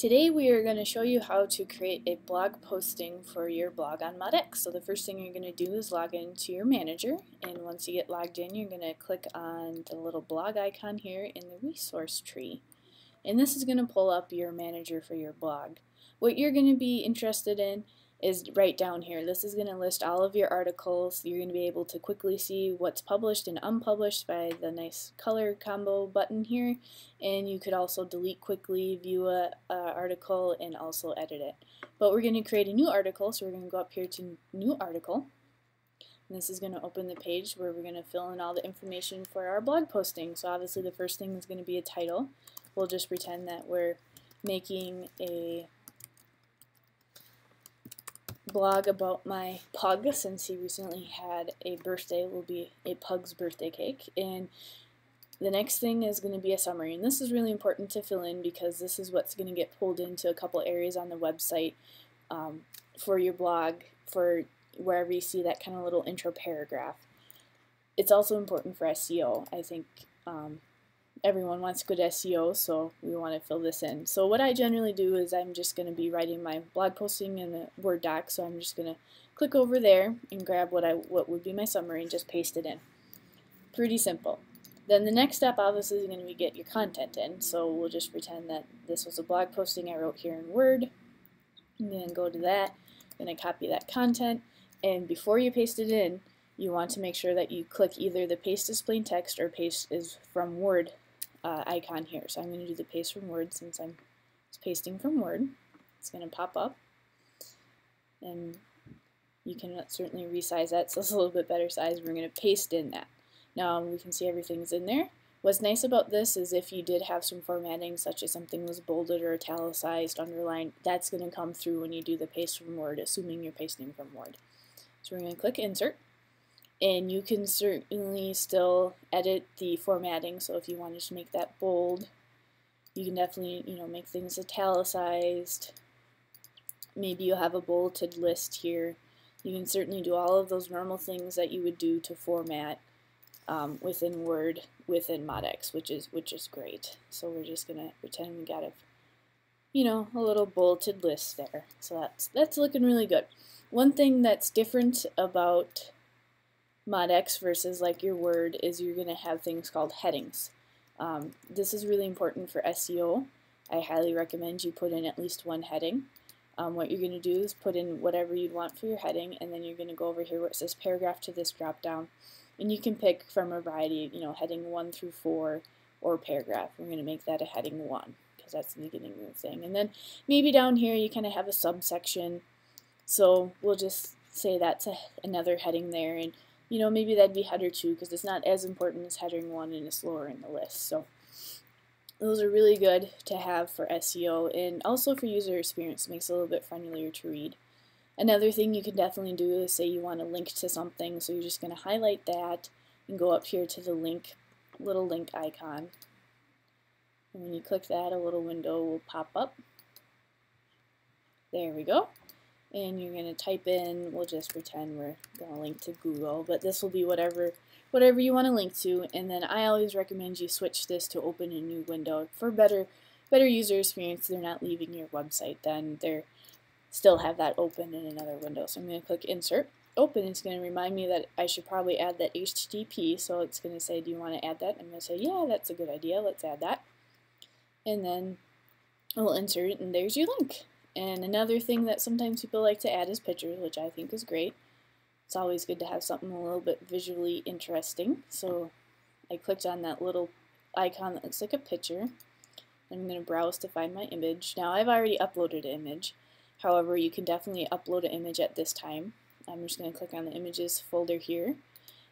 Today we are going to show you how to create a blog posting for your blog on MODX. So the first thing you're going to do is log into your manager, and once you get logged in you're going to click on the little blog icon here in the resource tree. And this is going to pull up your manager for your blog. What you're going to be interested in is right down here. This is going to list all of your articles. You're going to be able to quickly see what's published and unpublished by the nice color combo button here, and you could also delete quickly, view a article, and also edit it. But we're going to create a new article, so we're going to go up here to new article, and this is going to open the page where we're going to fill in all the information for our blog posting. So obviously the first thing is going to be a title. We'll just pretend that we're making a blog about my pug, since he recently had a birthday. Will be a pug's birthday cake. And the next thing is going to be a summary, and this is really important to fill in because this is what's going to get pulled into a couple areas on the website for your blog, for wherever you see that kind of little intro paragraph. It's also important for SEO. I think everyone wants good SEO, so we want to fill this in. So what I generally do is I'm just going to be writing my blog posting in a Word doc, so I'm just going to click over there and grab what would be my summary and just paste it in. Pretty simple. Then the next step obviously is going to be get your content in, so we'll just pretend that this was a blog posting I wrote here in Word. I'm going to go to that, I'm going to copy that content, and before you paste it in, you want to make sure that you click either the paste as plain text or paste is from Word icon here. So I'm going to do the paste from Word since I'm pasting from Word. It's going to pop up, and you can certainly resize that so it's a little bit better size. We're going to paste in that. Now we can see everything's in there. What's nice about this is if you did have some formatting, such as something was bolded or italicized, underlined, that's going to come through when you do the paste from Word, assuming you're pasting from Word. So we're going to click Insert. And you can certainly still edit the formatting, so if you wanted to make that bold, you can definitely, make things italicized. Maybe you'll have a bulleted list here. You can certainly do all of those normal things that you would do to format within Word, within MODX, which is great. So we're just gonna pretend we got a little bulleted list there. So that's looking really good. One thing that's different about MODX versus like your Word is you're going to have things called headings. This is really important for SEO. I highly recommend you put in at least one heading. What you're going to do is put in whatever you'd want for your heading, and then you're going to go over here where it says paragraph to this drop down, and you can pick from a variety, heading 1 through 4 or paragraph. We're going to make that a heading 1 because that's the beginning of the thing. And then maybe down here you kind of have a subsection, so we'll just say that's another heading there, and maybe that'd be header 2 because it's not as important as heading 1 and it's lower in the list. So those are really good to have for SEO and also for user experience. It makes it a little bit friendlier to read. Another thing you can definitely do is say you want to link to something, so you're just going to highlight that and go up here to the little link icon. And when you click that, a little window will pop up. There we go. And you're going to type in, we'll just pretend we're going to link to Google, but this will be whatever you want to link to, and then I always recommend you switch this to open a new window for better user experience. They're not leaving your website, then they still have that open in another window. So I'm going to click Insert, Open. It's going to remind me that I should probably add that HTTP, so it's going to say, do you want to add that? I'm going to say, yeah, that's a good idea, let's add that. And then we'll insert it, and there's your link. And another thing that sometimes people like to add is pictures, which I think is great. It's always good to have something a little bit visually interesting. So I clicked on that little icon that looks like a picture. I'm going to browse to find my image. Now I've already uploaded an image. However, you can definitely upload an image at this time. I'm just going to click on the images folder here.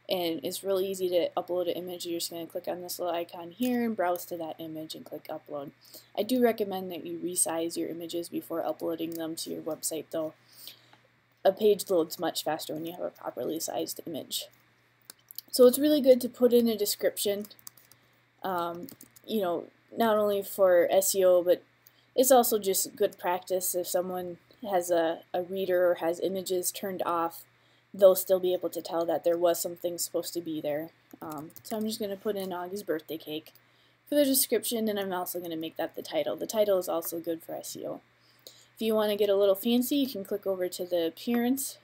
And it's really easy to upload an image. You're just going to click on this little icon here and browse to that image and click upload. I do recommend that you resize your images before uploading them to your website, though. A page loads much faster when you have a properly sized image. So it's really good to put in a description, not only for SEO, but it's also just good practice. If someone has a reader or has images turned off, they'll still be able to tell that there was something supposed to be there. So I'm just going to put in Augie's birthday cake for the description, and I'm also going to make that the title. The title is also good for SEO. If you want to get a little fancy, you can click over to the Appearance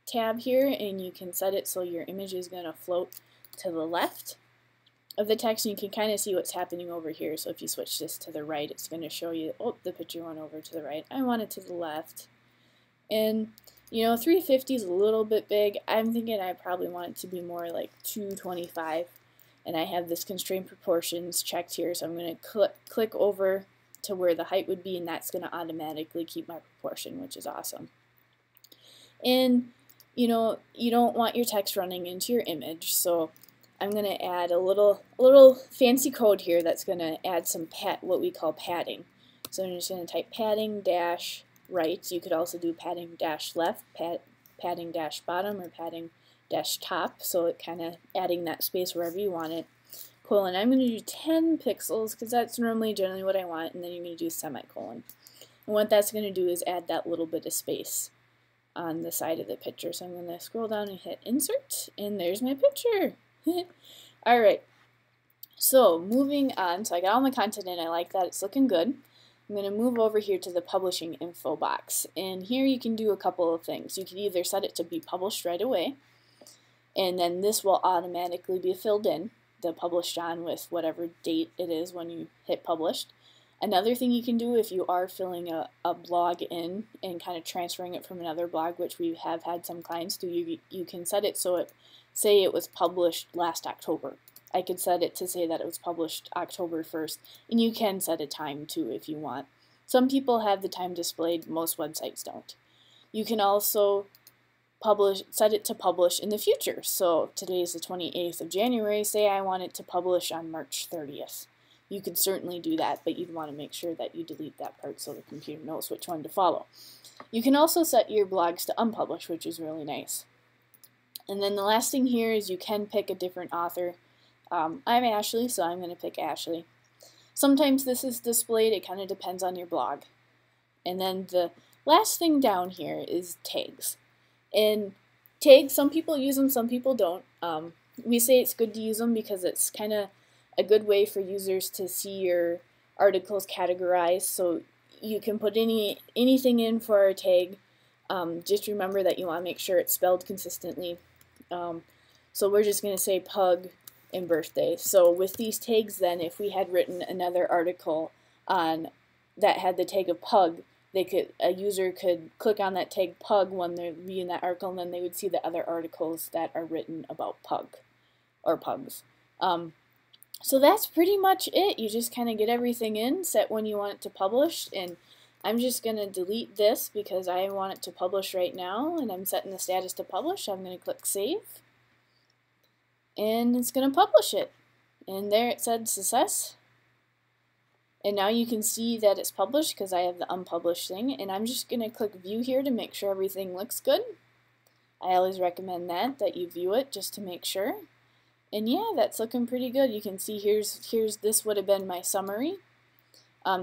tab here, and you can set it so your image is going to float to the left of the text, and you can kind of see what's happening over here. So if you switch this to the right, it's going to show you, oh, the picture went over to the right. I want it to the left. And, you know, 350 is a little bit big. I'm thinking I probably want it to be more like 225. And I have this constraint proportions checked here, so I'm going to click over to where the height would be, and that's going to automatically keep my proportion, which is awesome. And, you know, you don't want your text running into your image, so I'm going to add a little fancy code here that's going to add some what we call padding. So I'm just going to type padding dash right. You could also do padding dash left, padding dash bottom, or padding dash top. So it kind of adding that space wherever you want it. Colon. I'm going to do 10 pixels because that's normally generally what I want, and then you're going to do semicolon. And what that's going to do is add that little bit of space on the side of the picture. So I'm going to scroll down and hit insert, and there's my picture. Alright, so moving on, so I got all my content in, I like that, it's looking good. I'm going to move over here to the publishing info box, and here you can do a couple of things. You can either set it to be published right away, and then this will automatically be filled in, the published on with whatever date it is when you hit published. Another thing you can do if you are filling a blog in and kind of transferring it from another blog, which we have had some clients do, you can set it so it, say it was published last October. I could set it to say that it was published October 1st, and you can set a time too if you want. Some people have the time displayed, most websites don't. You can also set it to publish in the future. So today is the 28th of January, say I want it to publish on March 30th. You could certainly do that, but you'd want to make sure that you delete that part so the computer knows which one to follow. You can also set your blogs to unpublish, which is really nice. And then the last thing here is you can pick a different author. I'm Ashley, so I'm going to pick Ashley. Sometimes this is displayed, it kind of depends on your blog. And then the last thing down here is tags. And tags, some people use them, some people don't. We say it's good to use them because it's kind of a good way for users to see your articles categorized. So you can put anything in for a tag. Just remember that you want to make sure it's spelled consistently. So we're just going to say pug and birthday. So with these tags then, if we had written another article on that had the tag of pug, a user could click on that tag pug when they're reading that article, and then they would see the other articles that are written about pug or pugs. So that's pretty much it. You just kind of get everything in, set when you want it to publish, and I'm just going to delete this because I want it to publish right now, and I'm setting the status to publish. I'm going to click save, and it's going to publish it. And there it said success. And now you can see that it's published because I have the unpublished thing, and I'm just going to click view here to make sure everything looks good. I always recommend that you view it just to make sure. And yeah, that's looking pretty good. You can see this would have been my summary.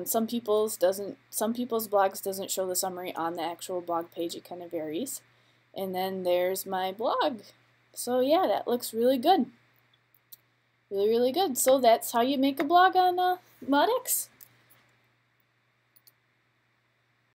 Some people's blogs doesn't show the summary on the actual blog page. It kind of varies. And then there's my blog. So yeah, that looks really good. Really, really good. So that's how you make a blog on MODX.